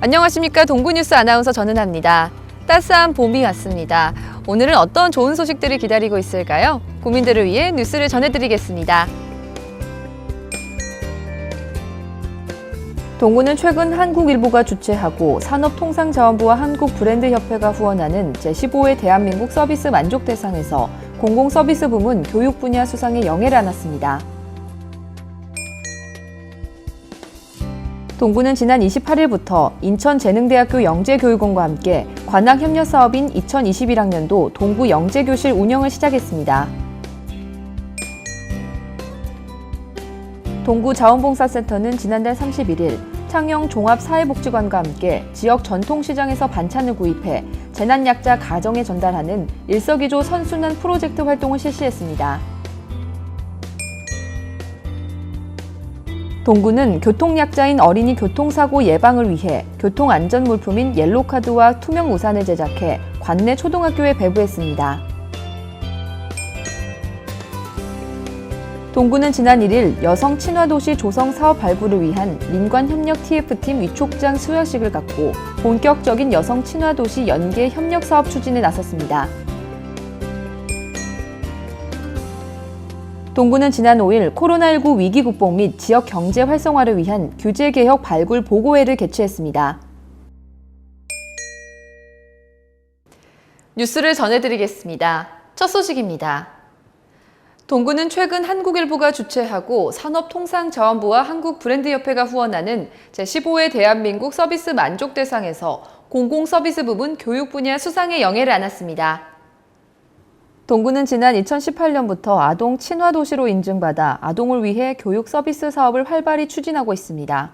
안녕하십니까. 동구뉴스 아나운서 전은아입니다. 따스한 봄이 왔습니다. 오늘은 어떤 좋은 소식들이 기다리고 있을까요? 국민들을 위해 뉴스를 전해드리겠습니다. 동구는 최근 한국일보가 주최하고 산업통상자원부와 한국브랜드협회가 후원하는 제15회 대한민국 서비스 만족대상에서 공공서비스 부문 교육 분야 수상에 영예를 안았습니다. 동구는 지난 28일부터 인천재능대학교 영재교육원과 함께 관악협력사업인 2021학년도 동구 영재교실 운영을 시작했습니다. 동구 자원봉사센터는 지난달 31일 창녕 종합사회복지관과 함께 지역 전통시장에서 반찬을 구입해 재난약자 가정에 전달하는 일석이조 선순환 프로젝트 활동을 실시했습니다. 동구는 교통약자인 어린이 교통사고 예방을 위해 교통안전물품인 옐로카드와 투명우산을 제작해 관내 초등학교에 배부했습니다. 동구는 지난 1일 여성 친화도시 조성 사업 발굴을 위한 민관협력 TF팀 위촉장 수여식을 갖고 본격적인 여성 친화도시 연계 협력 사업 추진에 나섰습니다. 동구는 지난 5일 코로나19 위기 극복 및 지역 경제 활성화를 위한 규제개혁 발굴 보고회를 개최했습니다. 뉴스를 전해드리겠습니다. 첫 소식입니다. 동구는 최근 한국일보가 주최하고 산업통상자원부와 한국브랜드협회가 후원하는 제15회 대한민국 서비스 만족대상에서 공공서비스 부문 교육 분야 수상에 영예를 안았습니다. 동구는 지난 2018년부터 아동 친화도시로 인증받아 아동을 위해 교육 서비스 사업을 활발히 추진하고 있습니다.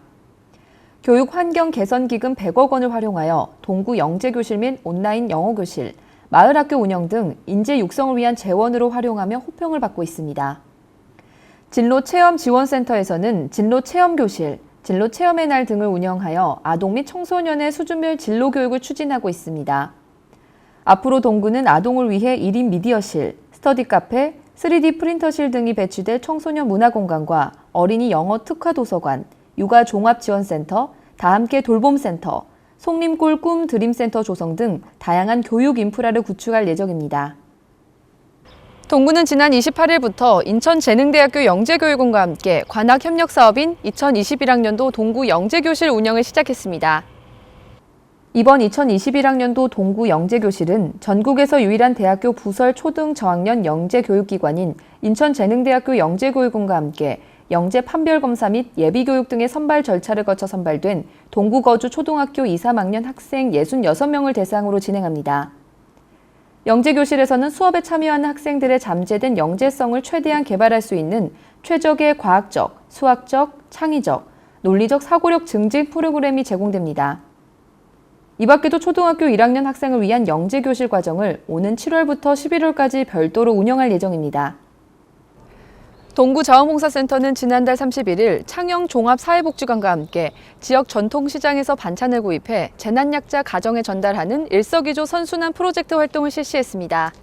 교육 환경 개선 기금 100억 원을 활용하여 동구 영재교실 및 온라인 영어교실, 마을학교 운영 등 인재 육성을 위한 재원으로 활용하며 호평을 받고 있습니다. 진로체험지원센터에서는 진로체험교실, 진로체험의 날 등을 운영하여 아동 및 청소년의 수준별 진로교육을 추진하고 있습니다. 앞으로 동구는 아동을 위해 1인 미디어실, 스터디 카페, 3D 프린터실 등이 배치될 청소년 문화공간과 어린이 영어 특화 도서관, 육아 종합지원센터, 다함께 돌봄센터, 송림골 꿈 드림센터 조성 등 다양한 교육 인프라를 구축할 예정입니다. 동구는 지난 28일부터 인천재능대학교 영재교육원과 함께 관악협력사업인 2021학년도 동구 영재교실 운영을 시작했습니다. 이번 2021학년도 동구 영재교실은 전국에서 유일한 대학교 부설 초등 저학년 영재교육기관인 인천재능대학교 영재교육원과 함께 영재 판별검사 및 예비교육 등의 선발 절차를 거쳐 선발된 동구 거주 초등학교 2, 3학년 학생 66명을 대상으로 진행합니다. 영재교실에서는 수업에 참여하는 학생들의 잠재된 영재성을 최대한 개발할 수 있는 최적의 과학적, 수학적, 창의적, 논리적 사고력 증진 프로그램이 제공됩니다. 이 밖에도 초등학교 1학년 학생을 위한 영재교실 과정을 오는 7월부터 11월까지 별도로 운영할 예정입니다. 동구자원봉사센터는 지난달 31일 창녕 종합사회복지관과 함께 지역 전통시장에서 반찬을 구입해 재난약자 가정에 전달하는 일석이조 선순환 프로젝트 활동을 실시했습니다.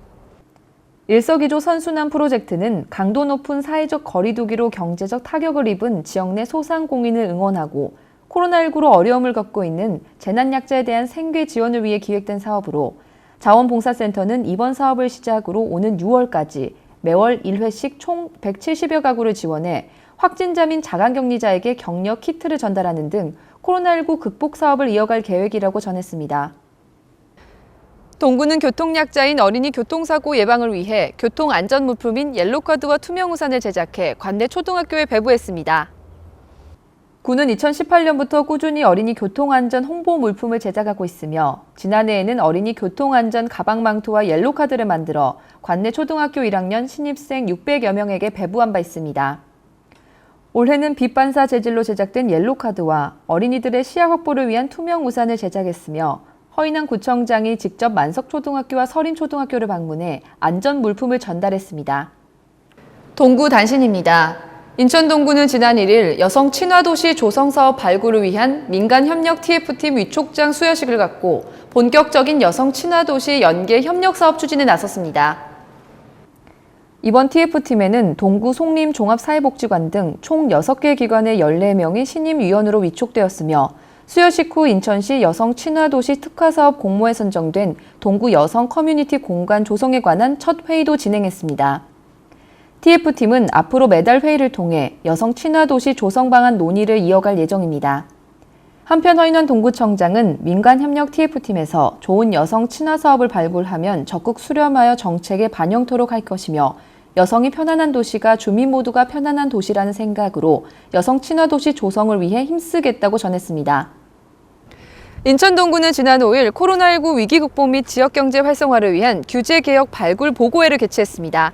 일석이조 선순환 프로젝트는 강도 높은 사회적 거리두기로 경제적 타격을 입은 지역 내 소상공인을 응원하고 코로나19로 어려움을 겪고 있는 재난약자에 대한 생계 지원을 위해 기획된 사업으로 자원봉사센터는 이번 사업을 시작으로 오는 6월까지 매월 1회씩 총 170여 가구를 지원해 확진자 및 자가격리자에게 격려 키트를 전달하는 등 코로나19 극복 사업을 이어갈 계획이라고 전했습니다. 동구는 교통약자인 어린이 교통사고 예방을 위해 교통안전물품인 옐로카드와 투명우산을 제작해 관내 초등학교에 배부했습니다. 구는 2018년부터 꾸준히 어린이 교통안전 홍보 물품을 제작하고 있으며 지난해에는 어린이 교통안전 가방망토와 옐로카드를 만들어 관내 초등학교 1학년 신입생 600여 명에게 배부한 바 있습니다. 올해는 빛반사 재질로 제작된 옐로카드와 어린이들의 시야 확보를 위한 투명 우산을 제작했으며 허인환 구청장이 직접 만석초등학교와 서림초등학교를 방문해 안전 물품을 전달했습니다. 동구 단신입니다. 인천 동구는 지난 1일 여성 친화도시 조성사업 발굴을 위한 민간협력 TF팀 위촉장 수여식을 갖고 본격적인 여성 친화도시 연계 협력사업 추진에 나섰습니다. 이번 TF팀에는 동구 송림 종합사회복지관 등 총 6개 기관의 14명이 신임위원으로 위촉되었으며 수여식 후 인천시 여성 친화도시 특화사업 공모에 선정된 동구 여성 커뮤니티 공간 조성에 관한 첫 회의도 진행했습니다. TF팀은 앞으로 매달 회의를 통해 여성 친화도시 조성 방안 논의를 이어갈 예정입니다. 한편 허인원 동구청장은 민간협력 TF팀에서 좋은 여성 친화 사업을 발굴하면 적극 수렴하여 정책에 반영토록 할 것이며 여성이 편안한 도시가 주민 모두가 편안한 도시라는 생각으로 여성 친화 도시 조성을 위해 힘쓰겠다고 전했습니다. 인천 동구는 지난 5일 코로나19 위기 극복 및 지역경제 활성화를 위한 규제개혁 발굴 보고회를 개최했습니다.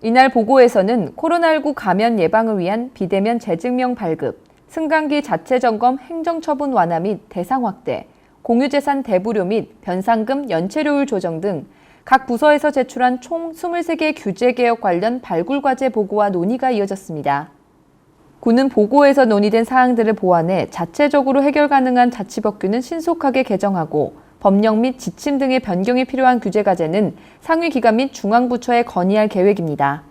이날 보고에서는 코로나19 감염 예방을 위한 비대면 재증명 발급, 승강기 자체 점검 행정처분 완화 및 대상 확대, 공유재산 대부료 및 변상금 연체료율 조정 등 각 부서에서 제출한 총 23개 규제개혁 관련 발굴과제 보고와 논의가 이어졌습니다. 구는 보고에서 논의된 사항들을 보완해 자체적으로 해결 가능한 자치법규는 신속하게 개정하고 법령 및 지침 등의 변경이 필요한 규제과제는 상위기관 및 중앙부처에 건의할 계획입니다.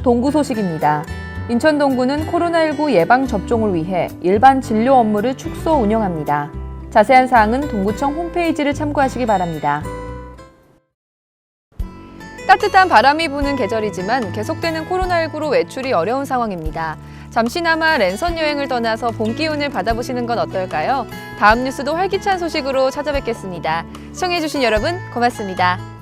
동구 소식입니다. 인천 동구는 코로나19 예방 접종을 위해 일반 진료 업무를 축소 운영합니다. 자세한 사항은 동구청 홈페이지를 참고하시기 바랍니다. 따뜻한 바람이 부는 계절이지만 계속되는 코로나19로 외출이 어려운 상황입니다. 잠시나마 랜선 여행을 떠나서 봄 기운을 받아보시는 건 어떨까요? 다음 뉴스도 활기찬 소식으로 찾아뵙겠습니다. 시청해주신 여러분 고맙습니다.